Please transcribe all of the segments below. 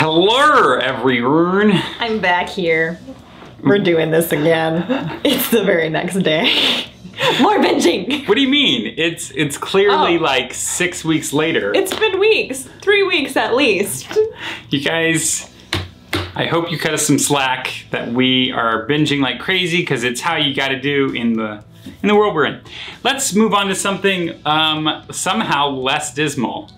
Hello, everyone. I'm back here. We're doing this again. It's the very next day. More binging. What do you mean? It's clearly like 6 weeks later. It's been weeks. 3 weeks at least. You guys, I hope you cut us some slack that we are binging like crazy because it's how you gotta do in the world we're in. Let's move on to something somehow less dismal.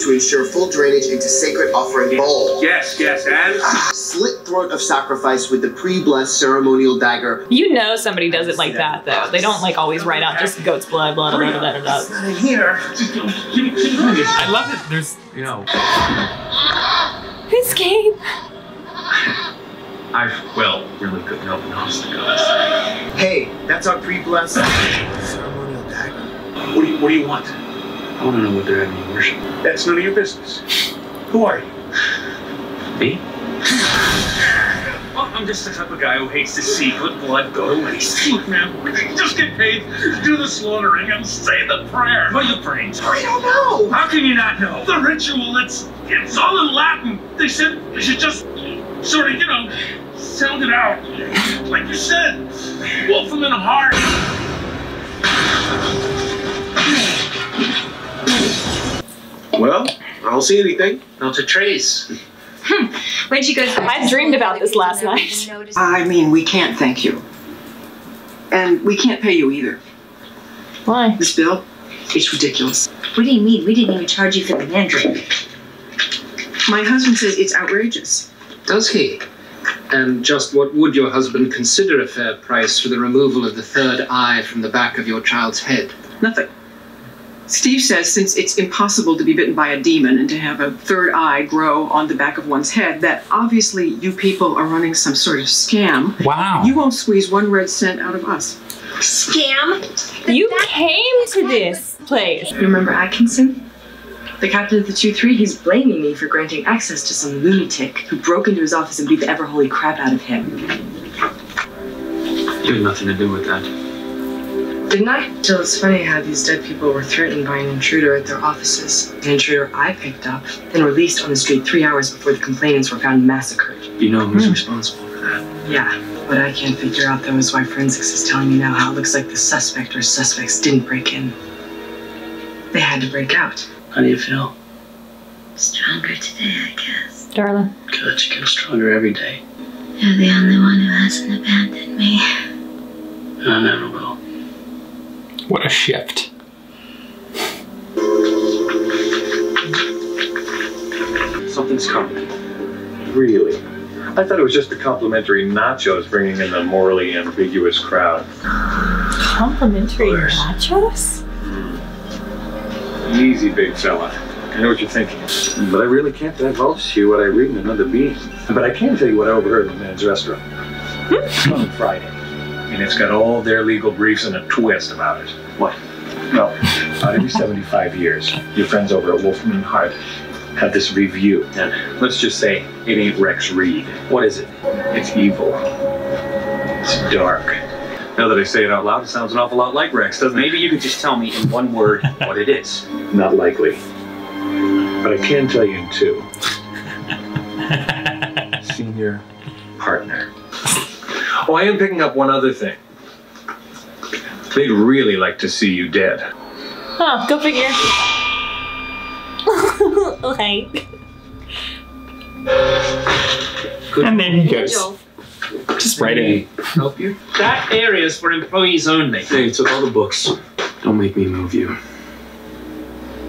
To ensure full drainage into sacred offering bowl. Yes, and? Slit throat of sacrifice with the pre-blessed ceremonial dagger. You know somebody does it like that though. They don't like always write out just goat's blood, blah, blah, blah, blah, blah. Here. I love it. There's, you know. Escape. Really good help in obstacles. Hey, that's our pre-blessed ceremonial dagger. What do you want? I want to know what they're having you worship. That's none of your business. Who are you? Me? Well, I'm just the type of guy who hates to see good blood go to waste. Look, man, just get paid, do the slaughtering, and say the prayer. What are you praying to? I don't know. How can you not know? The ritual, it's all in Latin. They said you should just sort of, sound it out. Like you said, Wolfram in the heart. Well, I don't see anything. Not to trace. When she goes, I dreamed about this last night. I mean, we can't thank you. And we can't pay you either. Why? This bill, it's ridiculous. What do you mean? We didn't even charge you for the mandrake. My husband says it's outrageous. Does he? And just what would your husband consider a fair price for the removal of the third eye from the back of your child's head? Nothing. Steve says since it's impossible to be bitten by a demon and to have a third eye grow on the back of one's head, that obviously you people are running some sort of scam. Wow. You won't squeeze 1 red cent out of us. Scam? You came to this place. You remember Atkinson? The captain of the 2-3, he's blaming me for granting access to some lunatic who broke into his office and beat the ever-holy crap out of him. You had nothing to do with that. Didn't I? Till it's funny how these dead people were threatened by an intruder at their offices. An intruder I picked up, then released on the street 3 hours before the complainants were found massacred. You know who's responsible for that? Yeah. What I can't figure out, though, is why forensics is telling me now how it looks like the suspect or suspects didn't break in. They had to break out. How do you feel? Stronger today, I guess. Darling. Good, you get stronger every day. You're the only one who hasn't abandoned me. And I never will. What a shift. Something's coming. Really? I thought it was just the complimentary nachos bringing in the morally ambiguous crowd. Complimentary nachos? Easy, big fella. I know what you're thinking. But I really can't divulge to you what I read in another being. But I can tell you what I overheard in the men's restaurant. On Friday. And it's got all their legal briefs and a twist about it. What? Well, about every 75 years, your friends over at Wolfram and Hart have this review. And let's just say it ain't Rex Reed. What is it? It's evil. It's dark. Now that I say it out loud, it sounds an awful lot like Rex, doesn't it? Maybe you could just tell me in one word what it is. Not likely. But I can tell you in 2. Senior partner. Oh, I am picking up one other thing. They'd really like to see you dead. Huh, go figure. Okay. And there he goes. Just right in. Help you? That area is for employees only. Hey, took all the books. Don't make me move you.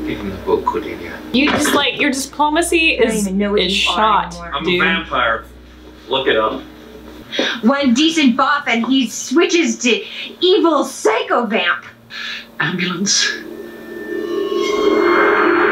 Give him the book, Cordelia. You just like, your diplomacy is shot, I'm dude. a vampire. Look it up. One decent buff and he switches to evil psycho vamp. Ambulance.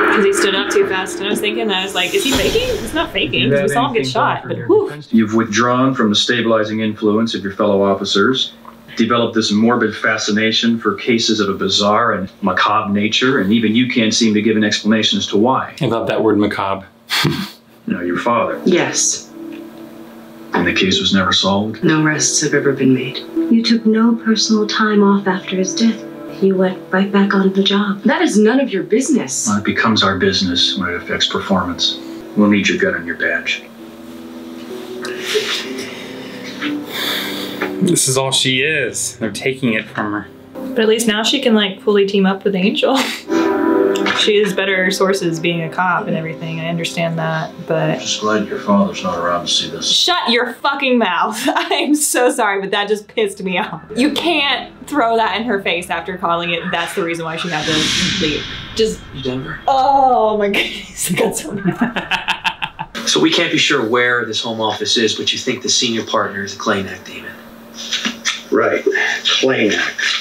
Because he stood up too fast, and I was thinking, is he faking? He's not faking, because we saw him get shot, but whew. You've withdrawn from the stabilizing influence of your fellow officers, developed this morbid fascination for cases of a bizarre and macabre nature, and even you can't seem to give an explanation as to why. I love that word, macabre. Now, your father. Yes. And the case was never solved? No arrests have ever been made. You took no personal time off after his death. You went right back on the job. That is none of your business. Well, it becomes our business when it affects performance. We'll need your gun and your badge. This is all she is. They're taking it from her. But at least now she can like fully team up with Angel. She has better sources being a cop and everything. I understand that, but... Just glad your father's not around to see this. Shut your fucking mouth. I'm so sorry, but that just pissed me off. You can't throw that in her face after calling it that's the reason why she had to leave. Just... You Denver? Oh my goodness, I got so mad. So we can't be sure where this home office is, but you think the senior partner is a Claynack demon. Right, Claynack.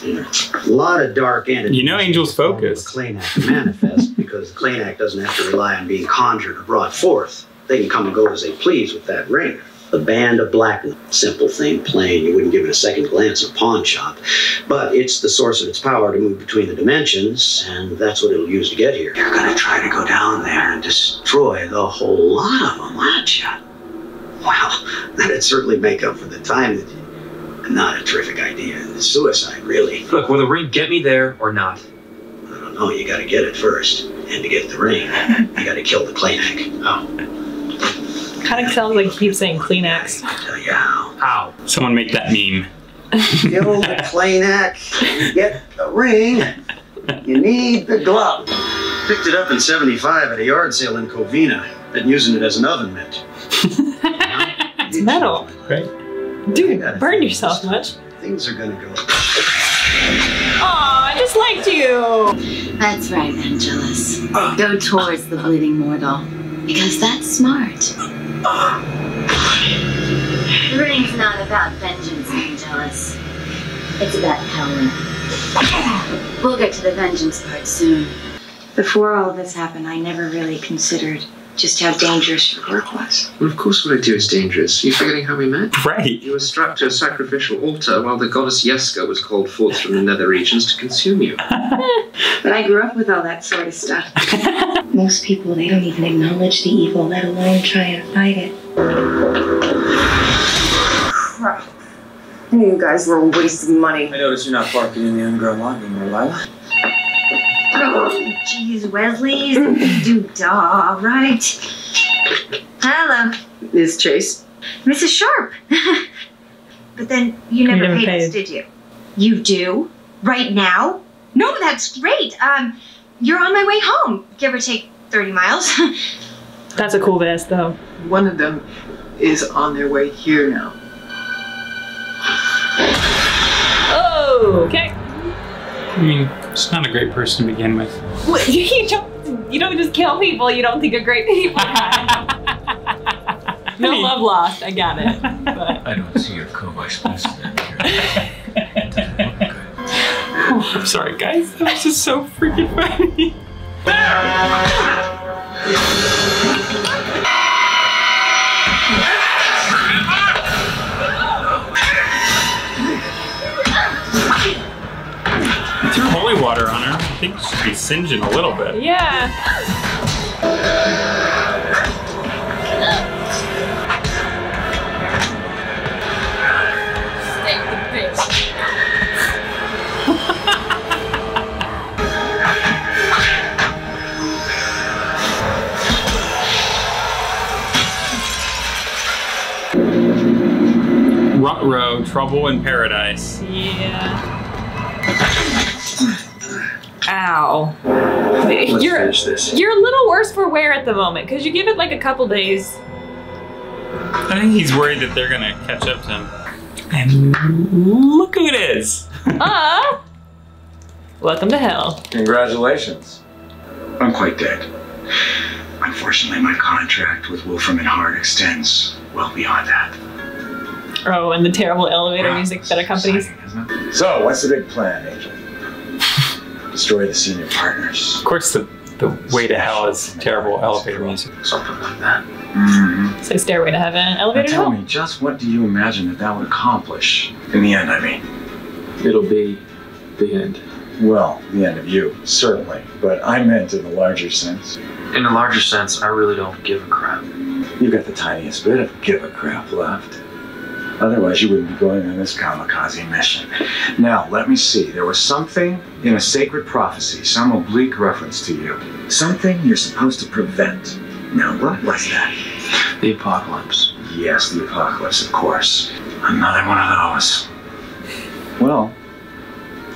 A lot of dark entities. You know Angel's focus. Claynack to manifest because Claynack doesn't have to rely on being conjured or brought forth. They can come and go as they please with that ring. The Band of Blackness. Simple thing, plain. You wouldn't give it a second glance at a pawn shop. But it's the source of its power to move between the dimensions, and that's what it'll use to get here. You're gonna try to go down there and destroy the whole lot of them, aren't you? Well, that'd certainly make up for the time that you... Not a terrific idea. It's suicide, really. Look, will the ring get me there or not? I don't know. You gotta get it first. And to get the ring, you gotta kill the Claynack. Oh. Kind of sounds like he keeps saying Kleenex. I'll tell you how. How? Someone make that meme. Kill the Claynack, get the ring, you need the glove. Picked it up in '75 at a yard sale in Covina. Been using it as an oven mitt. It's metal. Right? Dude, burn yourself much. Things are gonna go. Aw, I just liked you. That's right, Angelus. Go towards the bleeding mortal. Because that's smart. The ring's not about vengeance, Angelus. It's about power. We'll get to the vengeance part soon. Before all this happened, I never really considered just how dangerous your work was. Well, of course what I do is dangerous. Are you forgetting how we met? Right. You were strapped to a sacrificial altar while the goddess Yeska was called forth from the nether regions to consume you. But I grew up with all that sort of stuff. Most people, they don't even acknowledge the evil, let alone try and fight it. Crap. I knew you guys were a waste of money. I noticed you're not parking in the underground lot anymore, Lila. Oh, jeez, Wesley, do duh, right? Hello. Ms. Chase. Mrs. Sharp. But then you never paid us, did you? You do? Right now? No, that's great. You're on my way home. Give or take 30 miles. That's a cool vest, though. One of them is on their way here now. Oh, okay. I mean, she's not a great person to begin with. What, you don't just kill people you don't think are great people. No love lost, I got it. But. I don't see your co-vice president here. Oh, I'm sorry, guys. That was just so freaking funny. Threw holy water on her. I think she should be singeing a little bit. Yeah. Stay with the bitch. Ruh-roh, trouble in paradise. Yeah. Ow. You're a little worse for wear at the moment, because you give it like a couple days. I think he's worried that they're gonna catch up to him. And look who it is. Welcome to hell. Congratulations. I'm quite dead. Unfortunately, my contract with Wolfram and Hart extends well beyond that. Oh, and the terrible elevator music that accompanies. So, what's the big plan, Angel? Destroy the senior partners. Of course, the way to hell is terrible elevator music. Something like that. Say Stairway to Heaven, Now elevator to tell hell. me, just what do you imagine that would accomplish? In the end, I mean. It'll be the end. Well, the end of you, certainly. But I meant in the larger sense. In a larger sense, I really don't give a crap. You got the tiniest bit of give a crap left. Otherwise, you wouldn't be going on this kamikaze mission. Now, let me see. There was something in a sacred prophecy, some oblique reference to you. Something you're supposed to prevent. Now, what was that? The apocalypse. Yes, the apocalypse, of course. Another one of those. Well,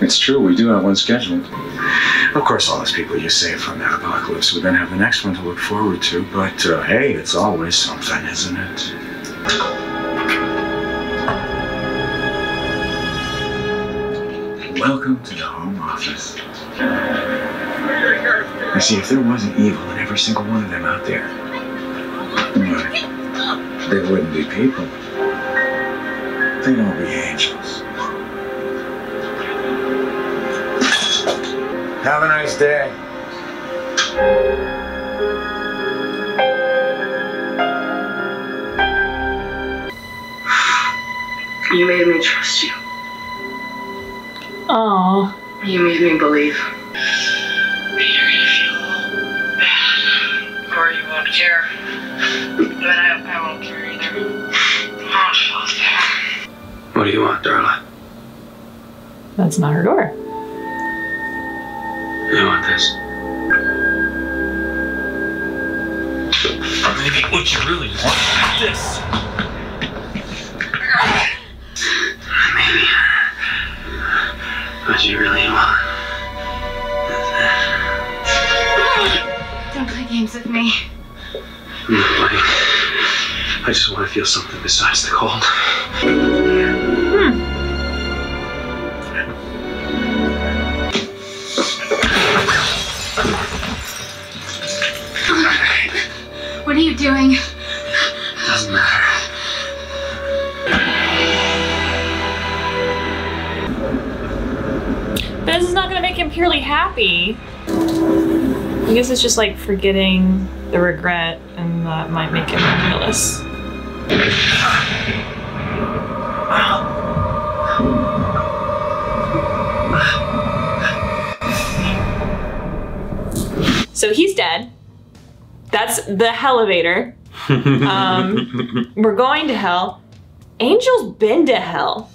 it's true, we do have one scheduled. Of course, all those people you saved from that apocalypse would then have the next one to look forward to, but hey, it's always something, isn't it? Welcome to the home office. You see, if there wasn't evil in every single one of them out there, they wouldn't be people. They'd all be angels. Have a nice day. You made me trust you. Oh. You made me believe. You're gonna feel bad. Or you won't care. But I won't care either. I won't feel bad. What do you want, Darla? That's not her door. I want this. Maybe what you really want is this. Maybe. What you really want is that. Don't play games with me. I'm not playing. I just want to feel something besides the cold. What are you doing? Doesn't matter. This is not gonna make him purely happy. I guess it's just like forgetting the regret, and that might make him jealous. So he's dead. That's the elevator. We're going to hell. Angel's been to hell.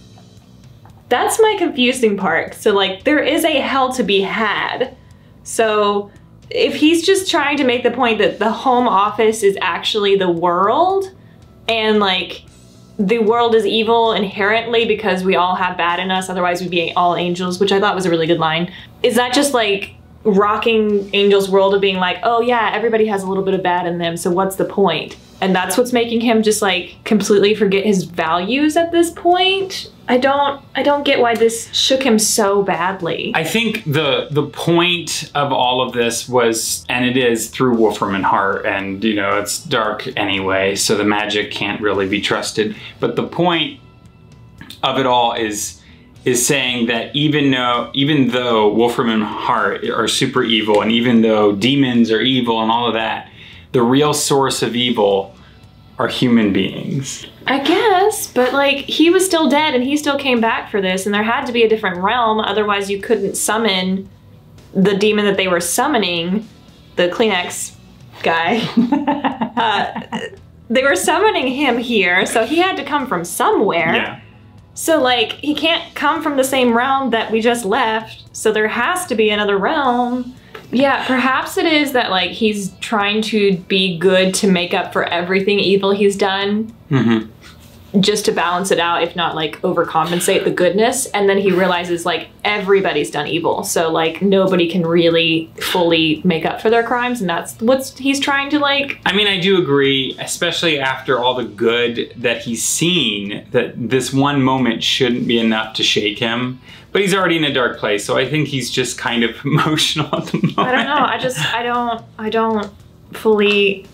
That's my confusing part. So like, there is a hell to be had. So if he's just trying to make the point that the home office is actually the world, and like the world is evil inherently because we all have bad in us, otherwise we'd be all angels, which I thought was a really good line. Is that just like rocking Angel's world of being like, oh yeah, everybody has a little bit of bad in them, so what's the point? And that's what's making him just like completely forget his values at this point? I don't get why this shook him so badly. I think the point of all of this was, and it is through Wolfram and Hart, and you know, it's dark anyway, so the magic can't really be trusted. But the point of it all is saying that even though Wolfram and Hart are super evil, and even though demons are evil and all of that, the real source of evil are human beings. I guess, but like, he was still dead and he still came back for this, and there had to be a different realm, otherwise you couldn't summon the demon that they were summoning, the Kleenex guy. They were summoning him here, so he had to come from somewhere. Yeah. So like, he can't come from the same realm that we just left, so there has to be another realm. Yeah, perhaps it is that like he's trying to be good to make up for everything evil he's done. Mm-hmm. Just to balance it out, if not like overcompensate the goodness. And then he realizes like everybody's done evil, so like nobody can really fully make up for their crimes, and that's what he's trying to like. I mean, I do agree, especially after all the good that he's seen, that this one moment shouldn't be enough to shake him. But he's already in a dark place, so I think he's just kind of emotional at the moment. I don't know. I don't fully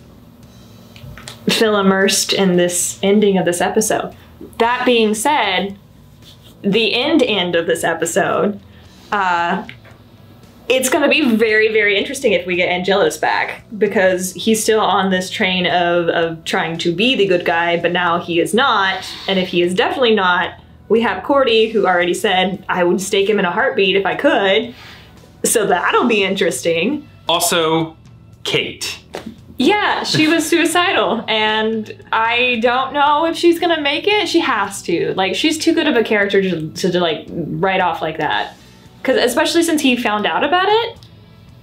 feel immersed in this ending of this episode. That being said, the end of this episode, it's going to be very, very interesting if we get Angelus back, because he's still on this train of trying to be the good guy, but now he is not. And if he is definitely not, we have Cordy, who already said, I would stake him in a heartbeat if I could. So that'll be interesting. Also, Kate. Yeah, she was suicidal, and I don't know if she's gonna make it. She has to. Like, she's too good of a character to like write off like that. Because especially since he found out about it,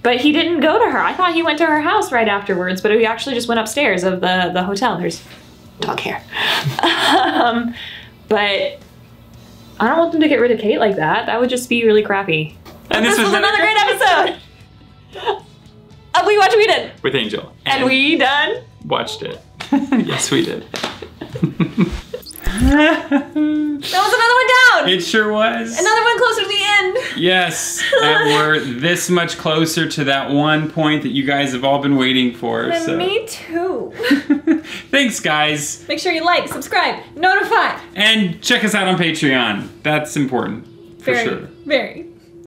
but he didn't go to her. I thought he went to her house right afterwards, but he actually just went upstairs of the hotel. There's dog hair. But I don't want them to get rid of Kate like that. That would just be really crappy. And this was another great episode of We Watch Whedon with Angel. And we done watched it. Yes, we did. That was another one down. It sure was. Another one closer to the end. Yes, and we're this much closer to that one point that you guys have all been waiting for. And so. Me too. Thanks, guys. Make sure you like, subscribe, notify. And check us out on Patreon. That's important, for Very, sure. very.